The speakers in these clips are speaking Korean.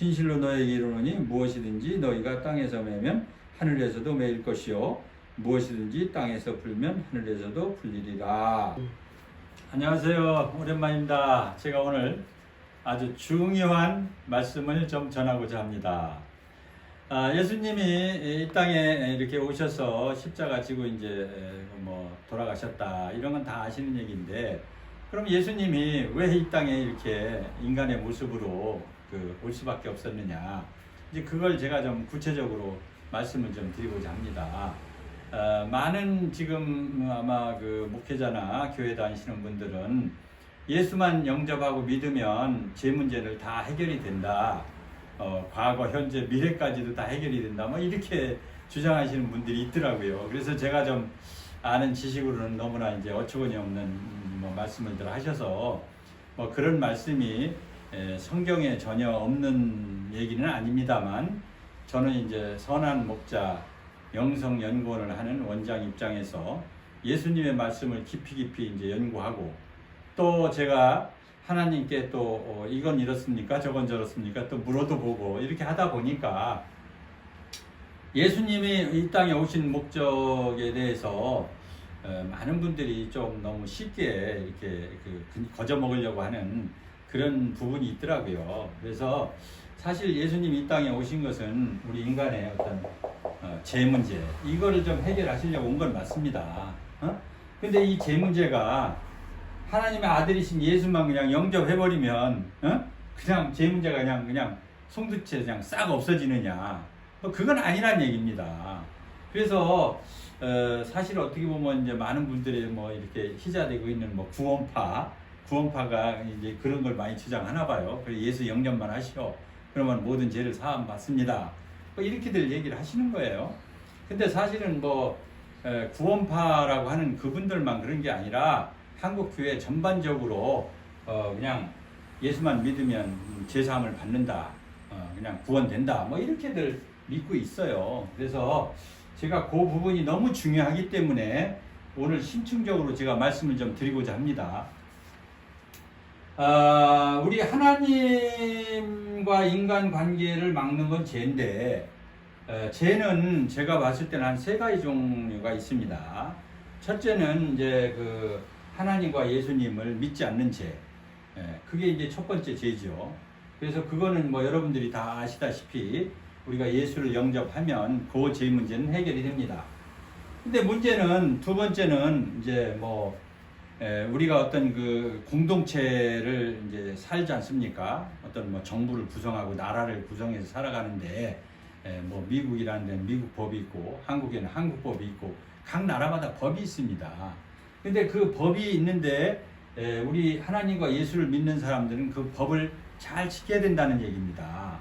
진실로 너에게 이르노니 무엇이든지 너희가 땅에서 매면 하늘에서도 매일 것이요 무엇이든지 땅에서 풀면 하늘에서도 풀리리라. 안녕하세요. 오랜만입니다. 제가 오늘 아주 중요한 말씀을 좀 전하고자 합니다. 예수님이 이 땅에 이렇게 오셔서 십자가 지고 이제 돌아가셨다. 이런 건 다 아시는 얘기인데, 그럼 예수님이 왜 이 땅에 이렇게 인간의 모습으로 올 수밖에 없었느냐? 이제 그걸 제가 좀 구체적으로 말씀을 좀 드리고자 합니다. 많은 지금 아마 목회자나 교회 다니시는 분들은 예수만 영접하고 믿으면 제 문제를 다 해결이 된다. 과거, 현재, 미래까지도 다 해결이 된다. 이렇게 주장하시는 분들이 있더라고요. 그래서 제가 좀 아는 지식으로는 너무나 이제 어처구니 없는 말씀을 하셔서 그런 말씀이 성경에 전혀 없는 얘기는 아닙니다만, 저는 이제 선한 목자 영성 연구원을 하는 원장 입장에서 예수님의 말씀을 깊이 이제 연구하고, 또 제가 하나님께 또 이건 이렇습니까? 저건 저렇습니까? 또 물어도 보고 이렇게 하다 보니까 예수님이 이 땅에 오신 목적에 대해서 많은 분들이 좀 너무 쉽게 이렇게 거저 먹으려고 하는 그런 부분이 있더라고요. 그래서 사실 예수님이 이 땅에 오신 것은 우리 인간의 어떤 죄 문제, 이거를 좀 해결하시려고 온 건 맞습니다. 근데 이 죄 문제가 하나님의 아들이신 예수만 그냥 영접해버리면 그냥 죄 문제가 그냥 송두째 그냥 싹 없어지느냐? 그건 아니란 얘기입니다. 그래서 사실 어떻게 보면 이제 많은 분들이 이렇게 희자되고 있는 구원파가 이제 그런 걸 많이 주장하나 봐요. 그래서 예수 영접만 하시오, 그러면 모든 죄를 사함 받습니다. 이렇게들 얘기를 하시는 거예요. 근데 사실은 구원파라고 하는 그분들만 그런 게 아니라 한국 교회 전반적으로 그냥 예수만 믿으면 죄 사함을 받는다, 그냥 구원된다, 이렇게들 믿고 있어요. 그래서 제가 그 부분이 너무 중요하기 때문에 오늘 심층적으로 제가 말씀을 좀 드리고자 합니다. 우리 하나님과 인간 관계를 막는 건 죄인데, 죄는 제가 봤을 때는 한 세 가지 종류가 있습니다. 첫째는 이제 하나님과 예수님을 믿지 않는 죄. 그게 이제 첫 번째 죄죠. 그래서 그거는 여러분들이 다 아시다시피 우리가 예수를 영접하면 그 죄 문제는 해결이 됩니다. 근데 문제는 두 번째는 이제 우리가 어떤 공동체를 이제 살지 않습니까? 어떤 정부를 구성하고 나라를 구성해서 살아가는데, 미국이라는 데는 미국 법이 있고, 한국에는 한국 법이 있고, 각 나라마다 법이 있습니다. 근데 그 법이 있는데, 우리 하나님과 예수를 믿는 사람들은 그 법을 잘 지켜야 된다는 얘기입니다.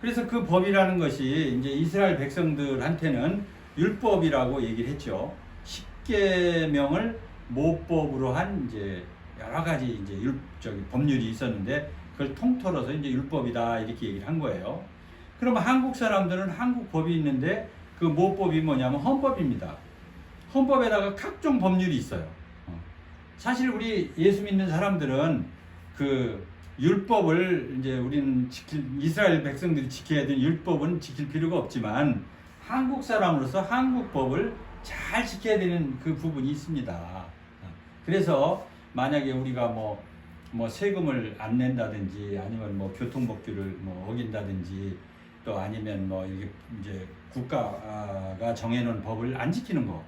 그래서 그 법이라는 것이 이제 이스라엘 백성들한테는 율법이라고 얘기를 했죠. 10계명을 모법으로 한 이제 여러 가지 이제 법률이 있었는데, 그걸 통틀어서 이제 율법이다 이렇게 얘기를 한 거예요. 그러면 한국 사람들은 한국 법이 있는데 그 모법이 뭐냐면 헌법입니다. 헌법에다가 각종 법률이 있어요. 사실 우리 예수 믿는 사람들은 율법을 이제 우리는 이스라엘 백성들이 지켜야 되는 율법은 지킬 필요가 없지만, 한국 사람으로서 한국 법을 잘 지켜야 되는 그 부분이 있습니다. 그래서 만약에 우리가 세금을 안 낸다든지, 아니면 교통법규를 어긴다든지, 또 아니면 이게 이제 국가가 정해놓은 법을 안 지키는 거,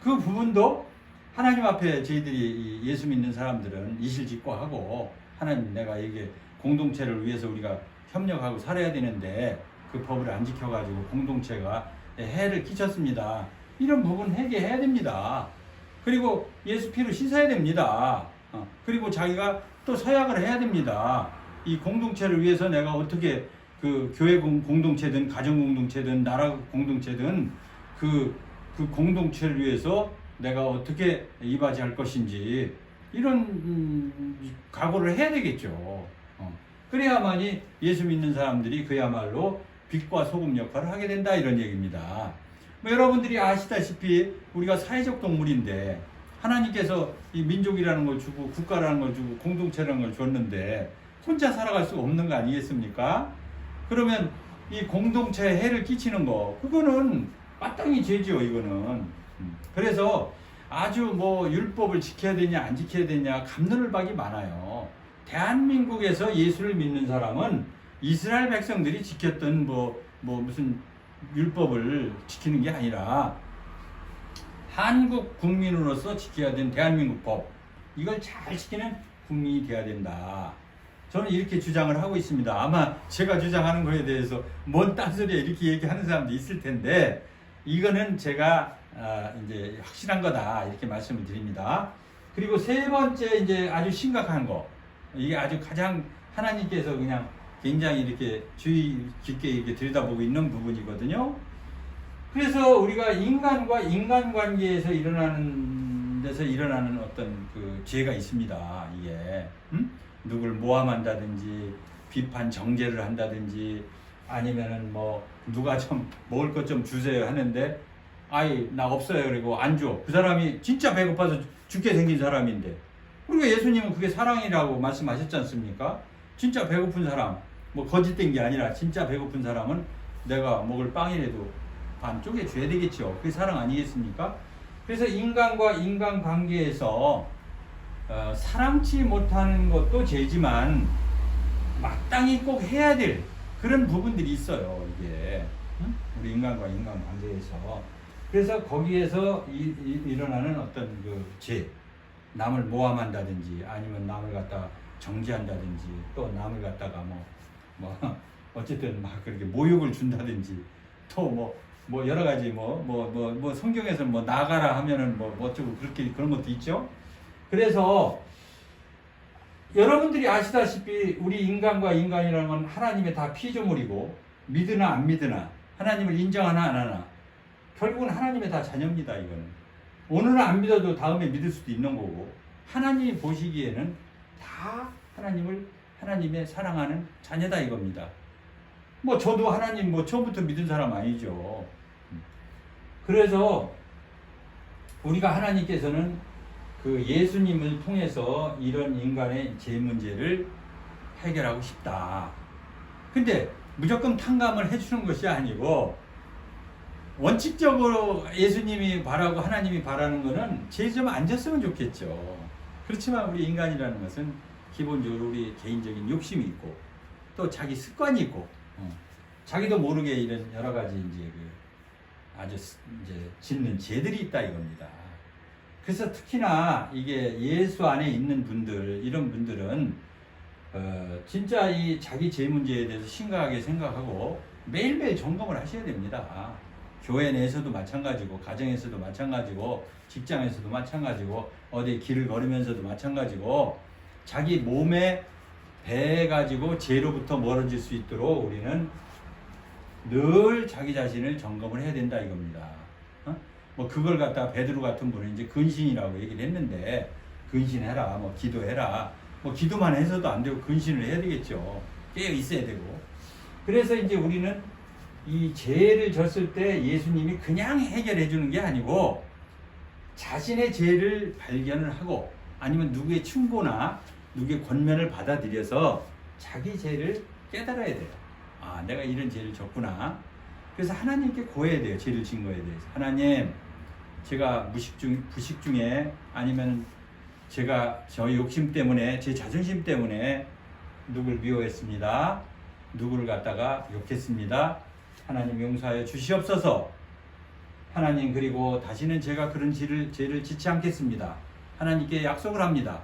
그 부분도 하나님 앞에 저희들이 예수 믿는 사람들은 이실직고하고, 하나님, 내가 이게 공동체를 위해서 우리가 협력하고 살아야 되는데 그 법을 안 지켜가지고 공동체가 해를 끼쳤습니다. 이런 부분 해결해야 됩니다. 그리고 예수 피로 씻어야 됩니다. 그리고 자기가 또 서약을 해야 됩니다. 이 공동체를 위해서 내가 어떻게 교회 공동체든 가정 공동체든 나라 공동체든 그 공동체를 위해서 내가 어떻게 이바지할 것인지, 이런 각오를 해야 되겠죠. 그래야만이 예수 믿는 사람들이 그야말로 빛과 소금 역할을 하게 된다, 이런 얘기입니다. 여러분들이 아시다시피 우리가 사회적 동물인데, 하나님께서 이 민족이라는 걸 주고 국가라는 걸 주고 공동체라는 걸 줬는데 혼자 살아갈 수가 없는 거 아니겠습니까? 그러면 이 공동체에 해를 끼치는 거, 그거는 마땅히 죄죠, 이거는. 그래서 아주 뭐 율법을 지켜야 되냐 안 지켜야 되냐 갑론을박이 많아요. 대한민국에서 예수를 믿는 사람은 이스라엘 백성들이 지켰던 뭐 무슨 율법을 지키는 게 아니라 한국 국민으로서 지켜야 되는 대한민국 법, 이걸 잘 지키는 국민이 돼야 된다. 저는 이렇게 주장을 하고 있습니다. 아마 제가 주장하는 거에 대해서 뭔 딴소리야 이렇게 얘기하는 사람도 있을 텐데, 이거는 제가 이제 확실한 거다 이렇게 말씀을 드립니다. 그리고 세 번째 이제 아주 심각한 거, 이게 아주 가장 하나님께서 그냥 굉장히 이렇게 주의 깊게 이렇게 들여다보고 있는 부분이거든요. 그래서 우리가 인간과 인간관계에서 일어나는 어떤 그 죄가 있습니다. 이게 누굴 모함한다든지 비판 정죄를 한다든지, 아니면은 뭐 누가 좀 먹을 것 좀 주세요 하는데 아이 나 없어요 그리고 안 줘. 그 사람이 진짜 배고파서 죽게 생긴 사람인데, 우리가 예수님은 그게 사랑이라고 말씀하셨지 않습니까? 진짜 배고픈 사람, 뭐 거짓된 게 아니라 진짜 배고픈 사람은 내가 먹을 빵이라도 반 쪼개줘야 되겠죠. 그게 사랑 아니겠습니까? 그래서 인간과 인간 관계에서 사랑치 못하는 것도 죄지만 마땅히 꼭 해야 될 그런 부분들이 있어요. 이게 우리 인간과 인간 관계에서. 그래서 거기에서 일어나는 어떤 그 죄, 남을 모함한다든지 아니면 남을 갖다가 정죄한다든지 또 남을 갖다가 뭐 어쨌든 막 그렇게 모욕을 준다든지 또 뭐 여러 가지 뭐 성경에서 뭐 나가라 하면은 뭐 어쩌고 그렇게 그런 것도 있죠. 그래서 여러분들이 아시다시피 우리 인간과 인간이라는 건 하나님의 다 피조물이고, 믿으나 안 믿으나 하나님을 인정하나 안 하나 결국은 하나님의 다 자녀입니다. 이거는 오늘은 안 믿어도 다음에 믿을 수도 있는 거고, 하나님이 보시기에는 다 하나님의 사랑하는 자녀다 이겁니다. 뭐 저도 하나님 뭐 처음부터 믿은 사람 아니죠. 그래서 우리가 하나님께서는 그 예수님을 통해서 이런 인간의 죄 문제를 해결하고 싶다. 근데 무조건 탕감을 해주는 것이 아니고, 원칙적으로 예수님이 바라고 하나님이 바라는 거는 죄 좀 안 졌으면 좋겠죠. 그렇지만 우리 인간이라는 것은 기본적으로 우리 개인적인 욕심이 있고 또 자기 습관이 있고 자기도 모르게 이런 여러 가지 이제 아주 이제 짓는 죄들이 있다 이겁니다. 그래서 특히나 이게 예수 안에 있는 분들, 이런 분들은 진짜 이 자기 죄 문제에 대해서 심각하게 생각하고 매일매일 점검을 하셔야 됩니다. 교회 내에서도 마찬가지고, 가정에서도 마찬가지고, 직장에서도 마찬가지고, 어디 길을 걸으면서도 마찬가지고, 자기 몸에 배가지고 죄로부터 멀어질 수 있도록 우리는 늘 자기 자신을 점검을 해야 된다 이겁니다. 뭐 그걸 갖다가 베드로 같은 분은 이제 근신이라고 얘기를 했는데, 근신해라, 뭐 기도해라, 뭐 기도만 해서도 안 되고 근신을 해야 되겠죠. 깨어 있어야 되고. 그래서 이제 우리는 이 죄를 졌을 때 예수님이 그냥 해결해 주는 게 아니고, 자신의 죄를 발견을 하고 아니면 누구의 충고나 누구의 권면을 받아들여서 자기 죄를 깨달아야 돼요. 아, 내가 이런 죄를 졌구나. 그래서 하나님께 고해야 돼요. 죄를 진 거에 대해서. 하나님, 제가 부식 중에 아니면 제가 저 욕심 때문에, 제 자존심 때문에 누구를 미워했습니다. 누구를 갖다가 욕했습니다. 하나님 용서하여 주시옵소서. 하나님, 그리고 다시는 제가 그런 죄를 짓지 않겠습니다. 하나님께 약속을 합니다.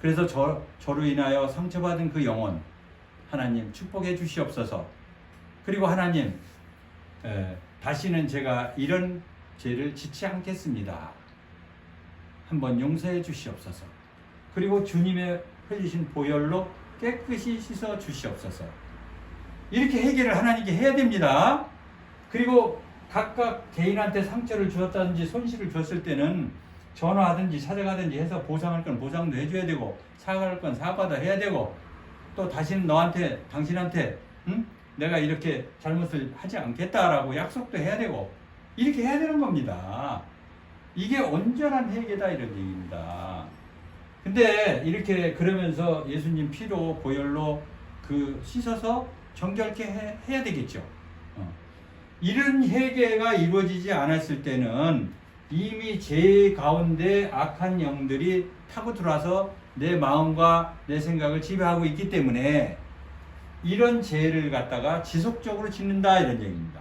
그래서 저로 인하여 상처받은 그 영혼 하나님 축복해 주시옵소서. 그리고 하나님, 다시는 제가 이런 죄를 짓지 않겠습니다. 한번 용서해 주시옵소서. 그리고 주님의 흘리신 보혈로 깨끗이 씻어 주시옵소서. 이렇게 해결을 하나님께 해야 됩니다. 그리고 각각 개인한테 상처를 주었다든지 손실을 줬을 때는 전화하든지 찾아가든지 해서 보상할 건 보상도 해줘야 되고, 사과할 건 사과도 해야 되고, 또 다시는 당신한테 내가 이렇게 잘못을 하지 않겠다라고 약속도 해야 되고, 이렇게 해야 되는 겁니다. 이게 온전한 회개다 이런 얘기입니다. 근데 이렇게 그러면서 예수님 피로 보혈로 그 씻어서 정결케 해야 되겠죠. 이런 회개가 이루어지지 않았을 때는 이미 제 가운데 악한 영들이 타고 들어와서 내 마음과 내 생각을 지배하고 있기 때문에 이런 죄를 갖다가 지속적으로 짓는다 이런 얘기입니다.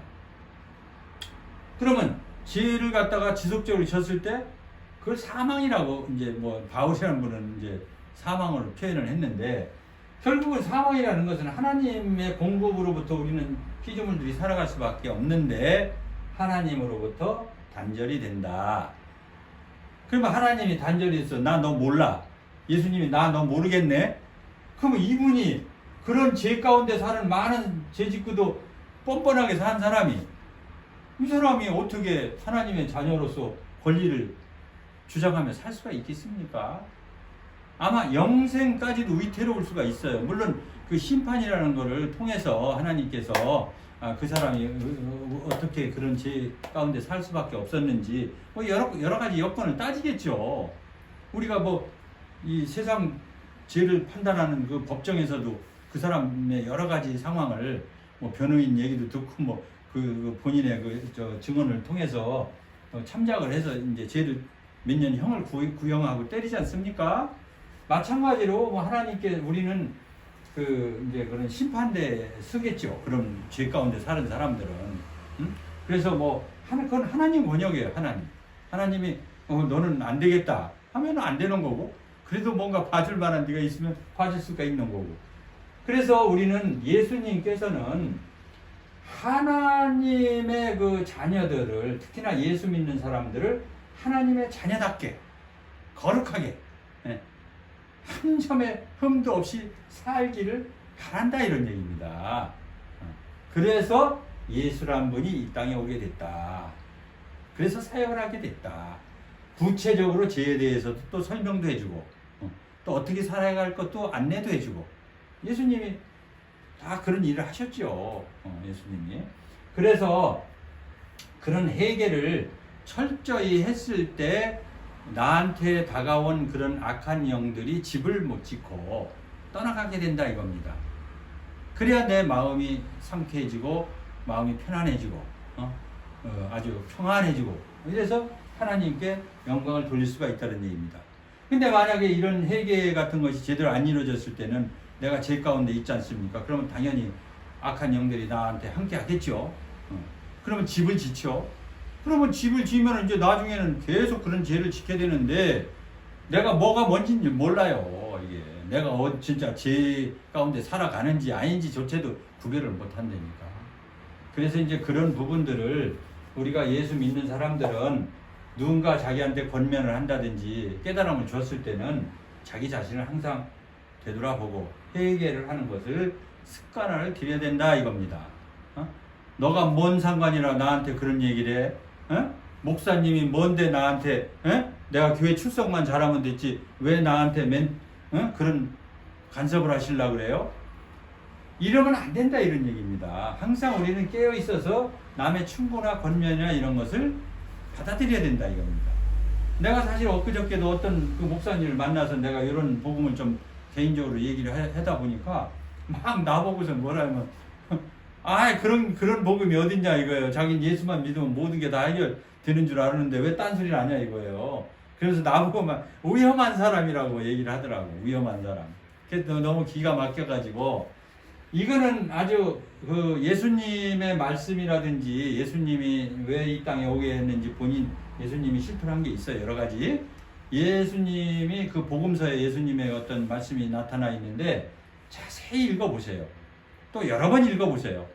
그러면 죄를 갖다가 지속적으로 졌을 때 그걸 사망이라고 이제 뭐 바울이라는 분은 이제 사망으로 표현을 했는데 결국은 사망이라는 것은 하나님의 공급으로부터 우리는 피조물들이 살아갈 수밖에 없는데 하나님으로부터 단절이 된다. 그러면 하나님이 단절이 있어. 나 너 몰라. 예수님이 나 너 모르겠네. 그러면 이분이 그런 죄 가운데 사는 많은 죄 짓고도 뻔뻔하게 산 사람이 이 사람이 어떻게 하나님의 자녀로서 권리를 주장하며 살 수가 있겠습니까? 아마 영생까지도 위태로울 수가 있어요. 물론 그 심판이라는 것을 통해서 하나님께서 그 사람이 어떻게 그런 죄 가운데 살 수밖에 없었는지 뭐 여러 가지 여건을 따지겠죠. 우리가 뭐 이 세상 죄를 판단하는 그 법정에서도 그 사람의 여러 가지 상황을 뭐 변호인 얘기도 듣고 뭐 그 본인의 그 증언을 통해서 참작을 해서 이제 죄를 몇 년 형을 구형하고 때리지 않습니까? 마찬가지로 뭐 하나님께 우리는 그 이제 그런 심판대에 서겠죠. 그런 죄 가운데 사는 사람들은. 그래서 뭐 그건 하나님 권역이에요. 하나님이 너는 안 되겠다 하면 안 되는 거고, 그래도 뭔가 봐줄 만한 데가 있으면 봐줄 수가 있는 거고. 그래서 우리는 예수님께서는 하나님의 그 자녀들을, 특히나 예수 믿는 사람들을 하나님의 자녀답게 거룩하게 한 점의 흠도 없이 살기를 바란다 이런 얘기입니다. 그래서 예수란 분이 이 땅에 오게 됐다. 그래서 사역을 하게 됐다. 구체적으로 죄에 대해서도 또 설명도 해주고 또 어떻게 살아갈 것도 안내도 해주고 예수님이 다 그런 일을 하셨죠. 예수님이. 그래서 그런 회개를 철저히 했을 때 나한테 다가온 그런 악한 영들이 집을 못 짓고 떠나가게 된다 이겁니다. 그래야 내 마음이 상쾌해지고 마음이 편안해지고 아주 평안해지고 이래서 하나님께 영광을 돌릴 수가 있다는 얘기입니다. 근데 만약에 이런 회개 같은 것이 제대로 안 이루어졌을 때는 내가 죄 가운데 있지 않습니까? 그러면 당연히 악한 영들이 나한테 함께 하겠죠. 그러면 집을 짓죠. 그러면 집을 지으면 이제 나중에는 계속 그런 죄를 지켜야 되는데 내가 뭐가 뭔지 몰라요. 이게 내가 진짜 죄 가운데 살아가는지 아닌지조차도 구별을 못 한다니까. 그래서 이제 그런 부분들을 우리가 예수 믿는 사람들은 누군가 자기한테 권면을 한다든지 깨달음을 줬을 때는 자기 자신을 항상 되돌아보고 회개를 하는 것을 습관화를 들여야 된다 이겁니다. 너가 뭔 상관이라 나한테 그런 얘기를 해? 목사님이 뭔데 나한테 내가 교회 출석만 잘하면 됐지 왜 나한테 그런 간섭을 하시려고 그래요? 이러면 안 된다 이런 얘기입니다. 항상 우리는 깨어 있어서 남의 충고나 권면이나 이런 것을 받아들여야 된다 이겁니다. 내가 사실 엊그저께도 어떤 그 목사님을 만나서 내가 이런 복음을 좀 개인적으로 얘기를 하다 보니까 막 나보고서 뭐라 하면 그런 복음이 어딨냐 이거예요. 자기는 예수만 믿으면 모든 게 다 해결되는 줄 아는데 왜 딴소리를 하냐 이거예요. 그래서 나보고 막 위험한 사람이라고 얘기를 하더라고. 위험한 사람. 그래서 너무 기가 막혀가지고 이거는 아주 그 예수님의 말씀이라든지 예수님이 왜 이 땅에 오게 했는지 예수님이 실천한 게 있어요. 여러 가지. 예수님이 그 복음서에 예수님의 어떤 말씀이 나타나 있는데 자세히 읽어보세요. 또 여러 번 읽어보세요.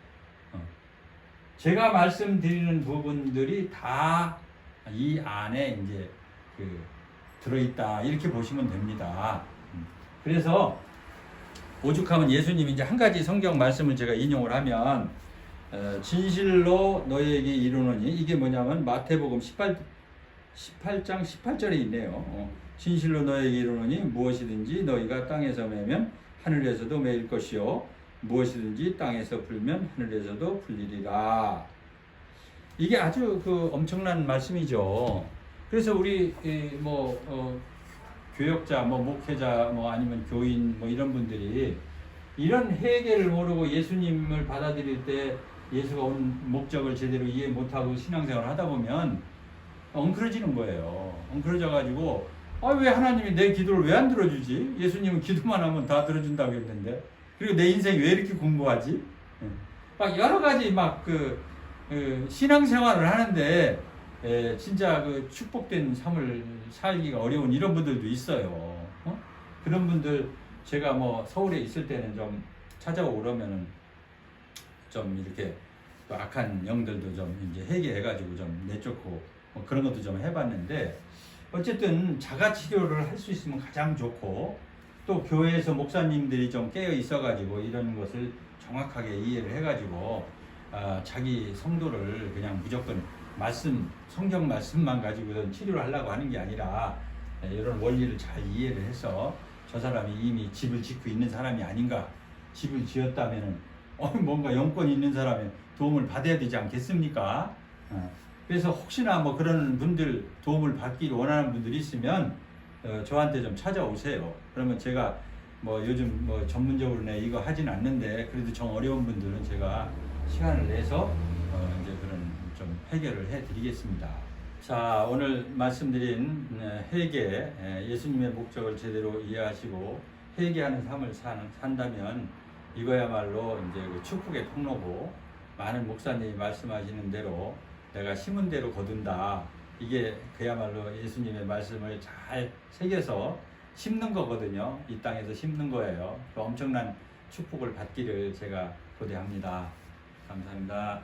제가 말씀드리는 부분들이 다 이 안에 이제 들어있다. 이렇게 보시면 됩니다. 그래서 오죽하면 예수님이 이제 한 가지 성경 말씀을 제가 인용을 하면 진실로 너희에게 이르노니 이게 뭐냐면 마태복음 18장 18절에 있네요. 진실로 너희에게 이르노니 무엇이든지 너희가 땅에서 매면 하늘에서도 매일 것이요 무엇이든지 땅에서 풀면 하늘에서도 풀리리라. 이게 아주 그 엄청난 말씀이죠. 그래서 우리 교역자, 목회자, 아니면 교인 이런 분들이 이런 회개를 모르고 예수님을 받아들일 때 예수가 온 목적을 제대로 이해 못하고 신앙생활을 하다 보면 엉클어지는 거예요. 엉클어져 가지고 왜 하나님이 내 기도를 왜 안 들어주지? 예수님은 기도만 하면 다 들어준다고 했는데, 그리고 내 인생이 왜 이렇게 공부하지? 막 여러 가지 신앙생활을 하는데 진짜 그 축복된 삶을 살기가 어려운 이런 분들도 있어요. 그런 분들 제가 뭐 서울에 있을 때는 좀 찾아오려면은 좀 이렇게 또 악한 영들도 좀 이제 회개해가지고 좀 내쫓고 뭐 그런 것도 좀 해봤는데, 어쨌든 자가 치료를 할 수 있으면 가장 좋고, 또 교회에서 목사님들이 좀 깨어 있어가지고 이런 것을 정확하게 이해를 해가지고 자기 성도를 그냥 무조건 성경 말씀만 가지고 치료를 하려고 하는 게 아니라 이런 원리를 잘 이해를 해서 저 사람이 이미 집을 짓고 있는 사람이 아닌가, 집을 지었다면은 뭔가 영권이 있는 사람이 도움을 받아야 되지 않겠습니까? 그래서 혹시나 뭐 그런 분들 도움을 받기를 원하는 분들이 있으면 저한테 좀 찾아오세요. 그러면 제가 뭐 요즘 뭐 전문적으로 이거 하진 않는데, 그래도 정 어려운 분들은 제가 시간을 내서 이제 그런 좀 해결을 해드리겠습니다. 자, 오늘 말씀드린 회개, 예수님의 목적을 제대로 이해하시고 회개하는 삶을 산다면 이거야말로 이제 그 축복의 통로고, 많은 목사님이 말씀하시는 대로 내가 심은 대로 거둔다. 이게 그야말로 예수님의 말씀을 잘 새겨서 심는 거거든요. 이 땅에서 심는 거예요. 그 엄청난 축복을 받기를 제가 고대합니다. 감사합니다.